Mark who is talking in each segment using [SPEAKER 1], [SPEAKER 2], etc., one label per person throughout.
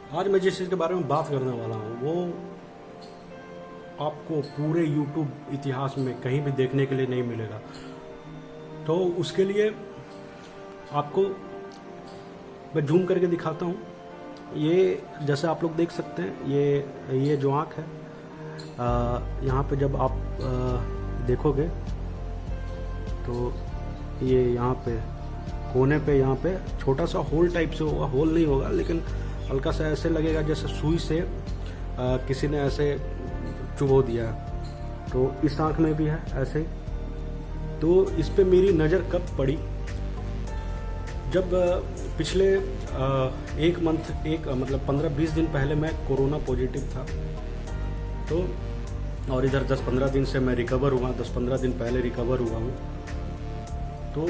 [SPEAKER 1] आज मैं जिस चीज़ के बारे में बात करने वाला हूँ वो आपको पूरे YouTube इतिहास में कहीं भी देखने के लिए नहीं मिलेगा। तो उसके लिए आपको मैं जूम करके दिखाता हूँ। ये जैसे आप लोग देख सकते हैं, ये जो आँख है, यहाँ पे जब आप देखोगे तो ये यहाँ पे कोने पे, यहाँ पे छोटा सा होल टाइप से होगा। होल नहीं होगा लेकिन हल्का सा ऐसे लगेगा जैसे सुई से किसी ने ऐसे चुभो दिया है। तो इस आँख में भी है ऐसे। तो इस पे मेरी नज़र कब पड़ी, जब पिछले एक मतलब 15-20 दिन पहले मैं कोरोना पॉजिटिव था। तो और इधर 10-15 दिन से मैं रिकवर हुआ, 10-15 दिन पहले रिकवर हुआ हूँ। तो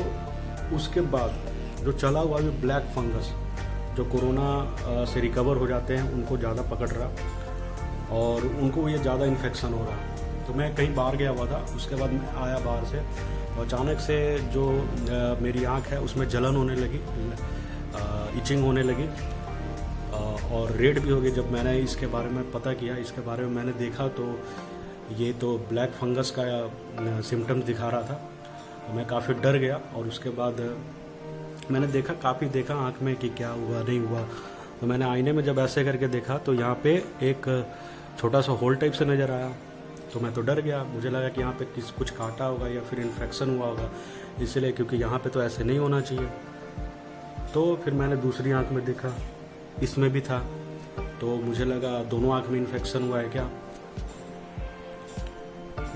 [SPEAKER 1] उसके बाद जो चला हुआ भी ब्लैक फंगस, जो कोरोना से रिकवर हो जाते हैं उनको ज़्यादा पकड़ रहा और उनको ये ज़्यादा इन्फेक्शन हो रहा। तो मैं कहीं बाहर गया हुआ था, उसके बाद मैं आया बाहर से और अचानक से जो मेरी आँख है उसमें जलन होने लगी, इचिंग होने लगी और रेड भी हो गई। जब मैंने इसके बारे में पता किया, इसके बारे में मैंने देखा तो ये तो ब्लैक फंगस का सिम्टम्स दिखा रहा था। तो मैं काफ़ी डर गया और उसके बाद मैंने काफ़ी देखा आँख में कि क्या हुआ नहीं हुआ। तो मैंने आईने में जब ऐसे करके देखा तो यहाँ पे एक छोटा सा होल टाइप से नज़र आया। तो मैं तो डर गया, मुझे लगा कि यहाँ पे कुछ काटा होगा या फिर इन्फेक्शन हुआ होगा, इसलिए, क्योंकि यहाँ पे तो ऐसे नहीं होना चाहिए। तो फिर मैंने दूसरी आँख में देखा, इसमें भी था। तो मुझे लगा दोनों आँख में इन्फेक्शन हुआ है क्या।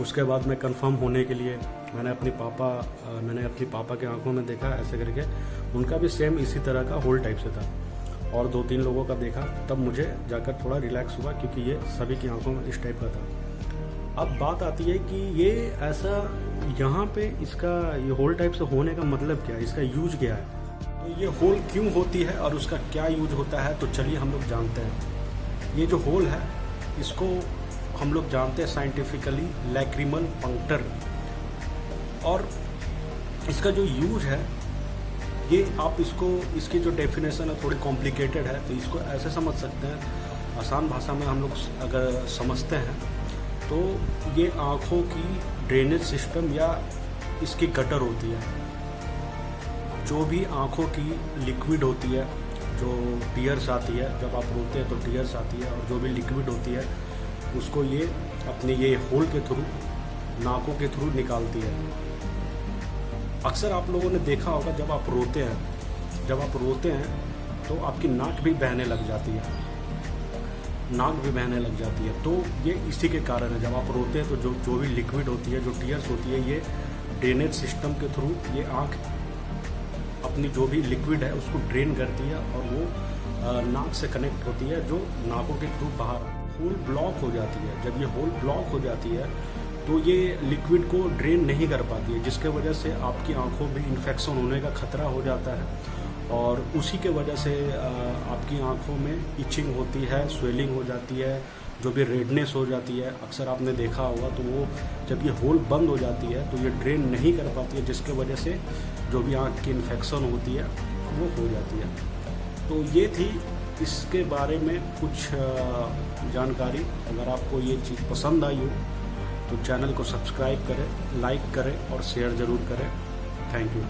[SPEAKER 1] उसके बाद मैं कंफर्म होने के लिए मैंने अपने पापा के आंखों में देखा ऐसे करके, उनका भी सेम इसी तरह का होल टाइप से था। और 2-3 लोगों का देखा, तब मुझे जाकर थोड़ा रिलैक्स हुआ क्योंकि ये सभी की आंखों में इस टाइप का था। अब बात आती है कि ये ऐसा यहाँ पे इसका ये होल टाइप से होने का मतलब क्या है, इसका यूज क्या है, तो ये होल क्यों होती है और उसका क्या यूज होता है। तो चलिए हम लोग जानते हैं। ये जो होल है इसको हम लोग जानते हैं साइंटिफिकली लैक्रिमल पंक्टर, और इसका जो यूज है ये आप इसकी जो डेफिनेशन है थोड़ी कॉम्प्लिकेटेड है। तो इसको ऐसे समझ सकते हैं, आसान भाषा में हम लोग अगर समझते हैं तो ये आँखों की ड्रेनेज सिस्टम या इसकी गटर होती है। जो भी आँखों की लिक्विड होती है, जो टीयर्स आती है, जब आप रोते हैं तो टीयर्स आती है, और जो भी लिक्विड होती है उसको ये अपने ये होल के थ्रू, नाकों के थ्रू निकालती है। अक्सर आप लोगों ने देखा होगा जब आप रोते हैं तो आपकी नाक भी बहने लग जाती है, तो ये इसी के कारण है। जब आप रोते हैं तो जो भी लिक्विड होती है, जो टीयर्स होती है, ये ड्रेनेज सिस्टम के थ्रू ये आँख अपनी जो भी लिक्विड है उसको ड्रेन करती है और वो नाक से कनेक्ट होती है, जो नाकों के थ्रू बाहर होल ब्लॉक हो जाती है। जब ये होल ब्लॉक हो जाती है तो ये लिक्विड को ड्रेन नहीं कर पाती है, जिसके वजह से आपकी आंखों में इन्फेक्शन होने का खतरा हो जाता है और उसी के वजह से आपकी आंखों में इचिंग होती है, स्वेलिंग हो जाती है, जो भी रेडनेस हो जाती है। अक्सर आपने देखा होगा तो वो जब ये होल बंद हो जाती है तो ये ड्रेन नहीं कर पाती है, जिसके वजह से जो भी आँख की इन्फेक्शन होती है वो हो जाती है। तो ये थी इसके बारे में कुछ जानकारी। अगर आपको ये चीज़ पसंद आई हो तो चैनल को सब्सक्राइब करें, लाइक करें और शेयर ज़रूर करें। Thank you.